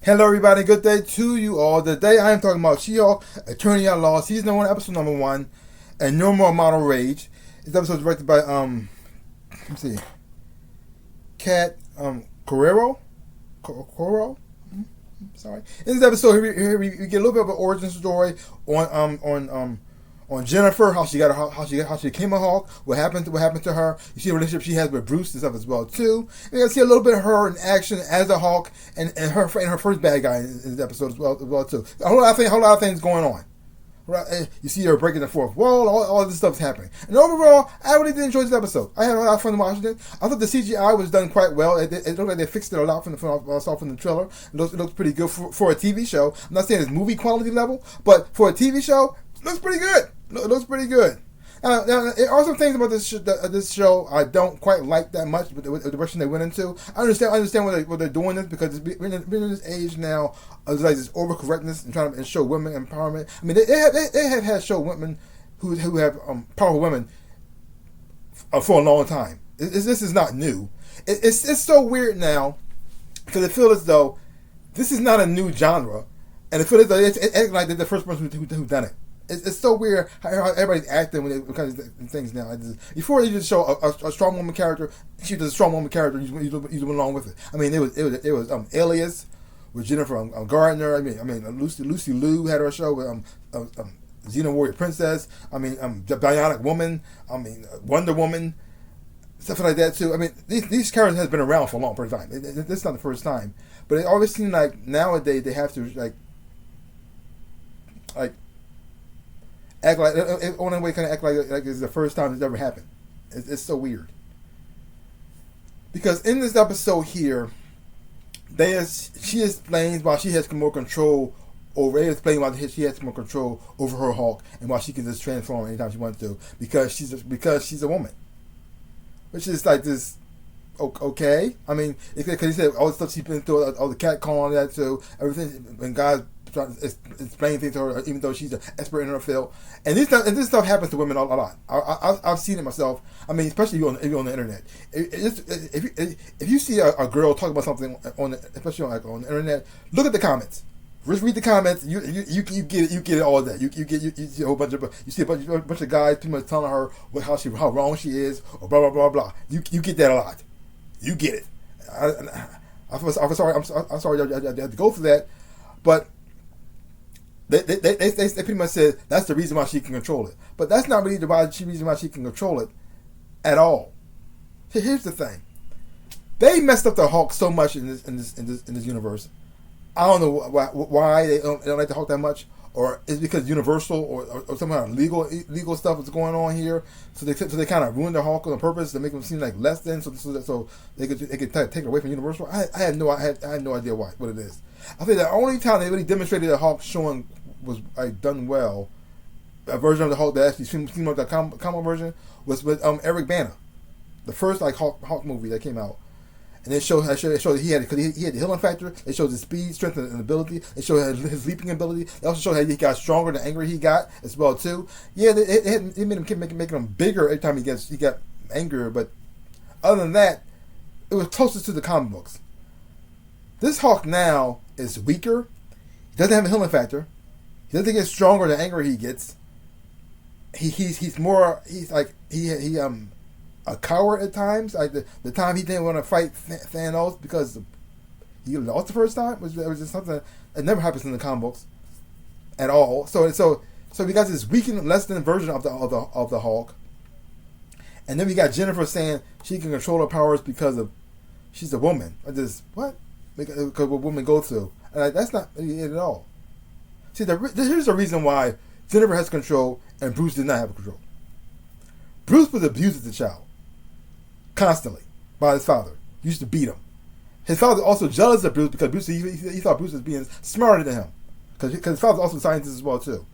Hello, everybody. Good day to you all. Today I am talking about She-Hulk, Attorney at Law, Season 1, Episode number 1, and No More Model Rage. This episode is directed by, let's see, Kat, Correro? Sorry. In this episode, here we get a little bit of an origin story on Jennifer, how she became a Hulk, what happened to her. You see the relationship she has with Bruce and stuff as well too. And you see a little bit of her in action as a Hulk and her first bad guy in this episode as well too. A whole lot of things going on. Right? You see her breaking the fourth wall, all this stuff's happening. And overall, I really did enjoy this episode. I had a lot of fun watching it. I thought the CGI was done quite well. It looked like they fixed it a lot from the trailer. It looks pretty good for a TV show. I'm not saying it's movie quality level, but for a TV show, it looks pretty good. It looks pretty good. Now, there are some things about this show I don't quite like that much, but the direction they went into. I understand why they're doing this, because we're in this age now of like this overcorrectness and trying to show women empowerment. I mean, they have had show women who have powerful women for a long time. This is not new. It's so weird now because it feels as though this is not a new genre, and it feels as though it's like they're the first person who done it. It's so weird how everybody's acting when it comes to things now. Before they just show a strong woman character, she was a strong woman character. You went along with it. I mean, it was Alias with Jennifer Gardner. I mean Lucy Liu had her show with Xena Warrior Princess. I mean the Bionic Woman. I mean Wonder Woman, stuff like that too. I mean these characters has been around for a long period of time. This is not the first time, but it always seems like nowadays they have to like act like only way kind of act like it's the first time it's ever happened. It's so weird. Because in this episode here, she explains why she has more control over. They explain why she has more control over her Hulk and why she can just transform anytime she wants to because she's a woman, which is like this. Okay, I mean, because he said all the stuff she's been through, all the cat calling that too, everything, and guys trying to explain things to her, even though she's an expert in her field. And this stuff happens to women a lot. I've seen it myself. I mean, especially if you're on the internet. If you see a girl talk about something especially on the internet, look at the comments. Just read the comments. You get it all day. You see a whole bunch of guys pretty much telling her how wrong she is, or blah blah blah blah. You get that a lot. You get it. I'm sorry I had to go through that, but they pretty much said that's the reason why she can control it. But that's not really the reason why she can control it at all. Here's the thing: they messed up the Hulk so much in this universe. I don't know why they don't like the Hulk that much, or it's because Universal or some kind of legal stuff is going on here. So they kind of ruined the Hulk on purpose to make him seem like less than, so they could take it away from Universal. I had no idea what it is. I think the only time they really demonstrated the Hulk showing was done well, a version of the Hulk that actually seemed like the comic version was with Eric Bana, the first Hulk movie that came out. And they showed that he had the healing factor. They showed his speed, strength, and ability. They showed his leaping ability. They also showed how he got stronger the angrier he got as well too. Yeah, it made him making him bigger every time he got angrier. But other than that, it was closest to the comic books. This Hulk now is weaker. He doesn't have a healing factor. He doesn't get stronger the angrier he gets. He's a coward at times. Like the time he didn't want to fight Thanos because he lost the first time was just something that never happens in the comic books at all. So we got this weakened, less than version of the Hulk, and then we got Jennifer saying she can control her powers because of she's a woman. Because what women go through, and that's not it at all. See, here's the reason why Jennifer has control and Bruce did not have control. Bruce was abused as a child. Constantly by his father. He used to beat him. His father was also jealous of Bruce because he thought Bruce was being smarter than him. Because his father was also a scientist as well too.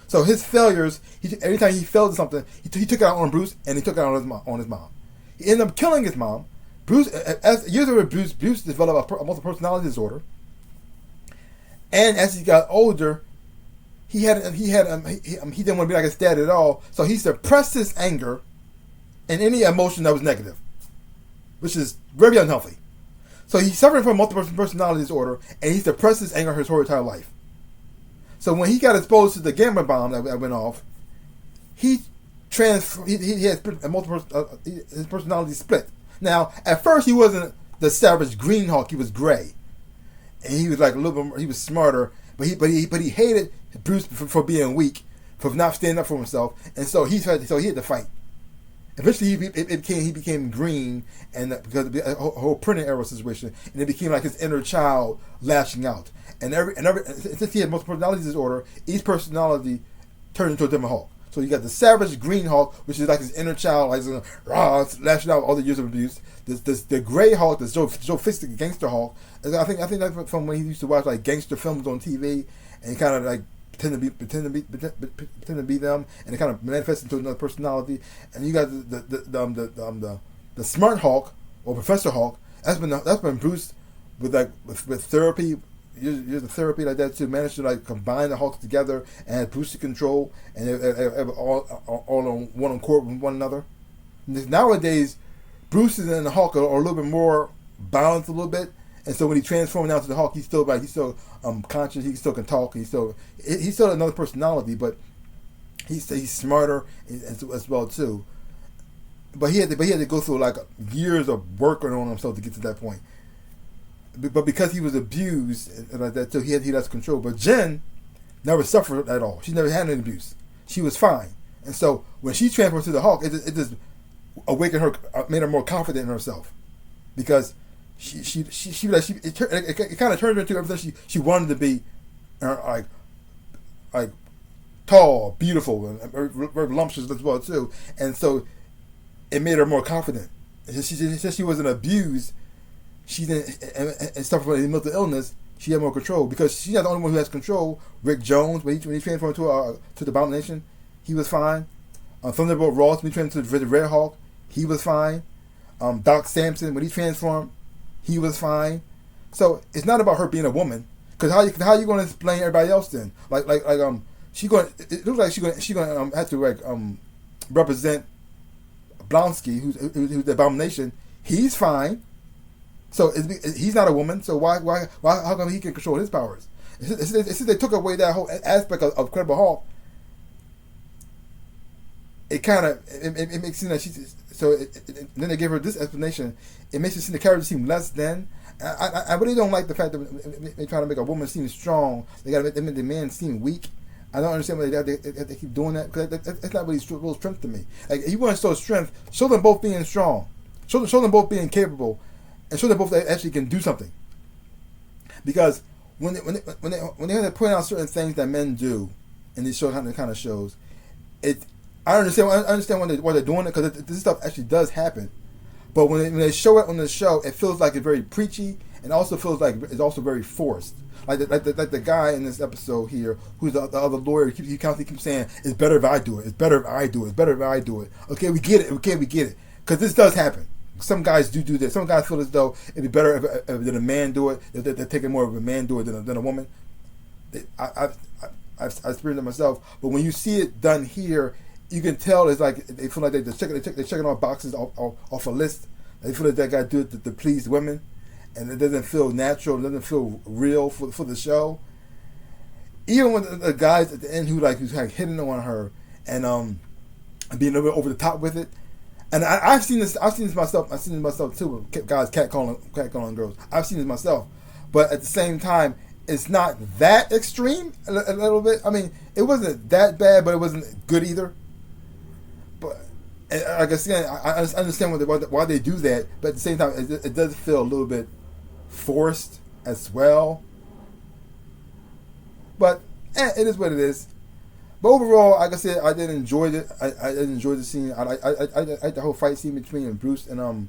So his failures, every time he failed at something, he took it out on Bruce and he took it out on his mom. He ended up killing his mom. Bruce, as years ago, Bruce developed a multiple personality disorder. And as he got older, he didn't want to be like his dad at all. So he suppressed his anger and any emotion that was negative, which is very unhealthy. So he's suffering from multiple personality disorder, and he's suppressed his anger his whole entire life. So when he got exposed to the gamma bomb that went off, he has multiple his personality split. Now, at first, he wasn't the savage Green Hulk; he was gray, and he was like a little bit more, he was smarter, but he hated Bruce for being weak, for not standing up for himself, and so he had to fight. Eventually, he became green, and because of the whole printing error situation, and it became like his inner child lashing out. And since he had multiple personality disorder, each personality turned into a different Hulk. So you got the savage Green Hulk, which is like his inner child, like lashing out all the years of abuse. The Gray Hulk, the Joe Fistic gangster Hulk. I think that's from when he used to watch like gangster films on TV, and he kind of like pretend to be them, and it kind of manifests into another personality. And you got the Smart Hulk or Professor Hulk. That's been Bruce with therapy. Years of therapy like that to manage to like combine the Hulks together and have Bruce control, and all on one accord with one another. Nowadays, Bruce and the Hulk are a little bit more balanced a little bit, and so when he transforms now to the Hulk, he's still conscious. He still can talk. He's still another personality, but he's smarter as well too. But he had to go through like years of working on himself to get to that point. But because he was abused and like that too, he lost control. But Jen never suffered at all. She never had any abuse. She was fine. And so when she transferred to the Hulk, it just awakened her, made her more confident in herself, because it kind of turned her into everything she wanted to be, like tall, beautiful, and very voluptuous as well too. And so it made her more confident. Since she wasn't abused, she didn't and suffer from mental illness. She had more control, because she's not the only one who has control. Rick Jones, when he transformed to the Abomination, he was fine. Thunderbolt Ross, when he transformed to the Red Hulk, he was fine. Doc Samson, when he transformed, he was fine. So it's not about her being a woman, because how are you going to explain everybody else then? It looks like she's going to have to represent Blonsky, who's the Abomination. He's fine. So he's not a woman. So why how come he can control his powers? Since they took away that whole aspect of Credible Hulk, it kind of it makes it seem that then they give her this explanation. It makes the character seem less than. I really don't like the fact that they try to make a woman seem strong. They got to make the man seem weak. I don't understand why they keep doing that, because that's not really real strength to me. Like, if you want to show strength, show them both being strong, show them both being capable, and show them both actually can do something. Because when they have to point out certain things that men do in these shows, kind of shows, I understand why they're doing it, because this stuff actually does happen. But when they show it on the show, it feels like it's very preachy, and also feels like it's also very forced. Like the guy in this episode here, who's the other lawyer, he constantly keeps saying, "It's better if I do it. It's better if I do it. It's better if I do it." Okay, we get it. Okay, we get it. Because this does happen. Some guys do this. Some guys feel as though it'd be better if a man do it. They're taking more of a man do it than a woman. I've experienced it myself. But when you see it done here, you can tell it's like they feel like they're checking off boxes off a list. They feel like that guy do it to please women, and it doesn't feel natural. It doesn't feel real for the show. Even when the guys at the end who's like hitting on her and being a little bit over the top with it. And I've seen this myself. I've seen it myself too. With guys catcalling girls. I've seen this myself, but at the same time, it's not that extreme. A little bit. I mean, it wasn't that bad, but it wasn't good either. But like I said, I understand why they do that. But at the same time, it does feel a little bit forced as well. But it is what it is. But overall, like I said, I did enjoy it. I did enjoy the scene. I like the whole fight scene between Bruce and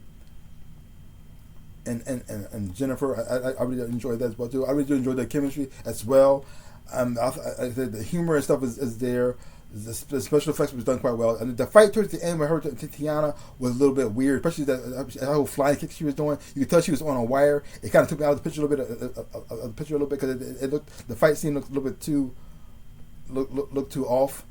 Jennifer. I really enjoyed that as well too. I really enjoyed their chemistry as well. I said the humor and stuff is there. The special effects was done quite well. And the fight towards the end with her to Tiana was a little bit weird, especially that whole flying kick she was doing. You could tell she was on a wire. It kind of took me out of the picture a little bit, because it looked, the fight scene looked a little bit too look too off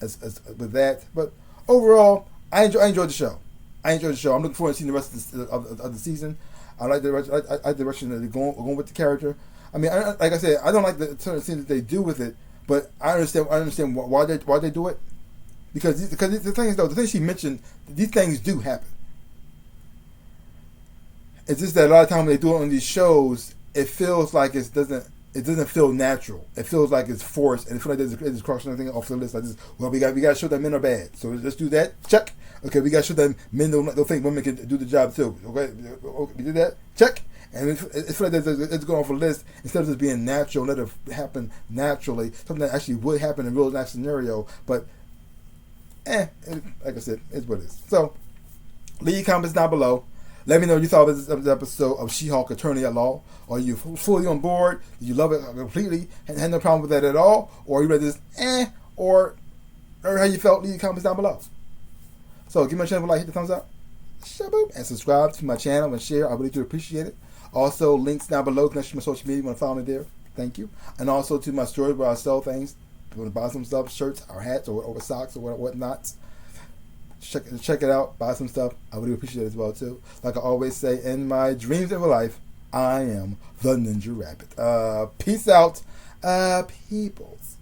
as with that. But overall, I enjoyed the show. I'm looking forward to seeing the rest of the season. I like the direction. I like the direction that they're going with the character. I mean, like I said, I don't like the certain scenes that they do with it, but I understand why they do it, because the thing is though, the thing she mentioned, these things do happen. It's just that a lot of times when they do it on these shows, it feels like it doesn't feel natural. It feels like it's forced, and it feels like it's crossing everything off the list like this. Well, we got to show that men are bad, so let's do that. Check. Okay, we got to show that men don't think women can do the job too. Okay, we did that. Check. And it feels like it's going off a list instead of just being natural, let it happen naturally. Something that actually would happen in a real life scenario, but like I said, it's what it is. So, leave your comments down below. Let me know what you thought of this episode of She-Hulk Attorney at Law. Are you fully on board? Do you love it completely and had no problem with that at all? Or you read this, or how you felt? Leave your comments down below. So give my channel a like, hit the thumbs up, shaboop, and subscribe to my channel and share. I really do appreciate it. Also, links down below, connection to my social media. You want to follow me there? Thank you. And also to my stores where I sell things. If you want to buy some stuff, shirts or hats or socks or whatnot. Check it out. Buy some stuff. I really appreciate it as well too. Like I always say, in my dreams of life, I am the Ninja Rabbit. Peace out, peoples.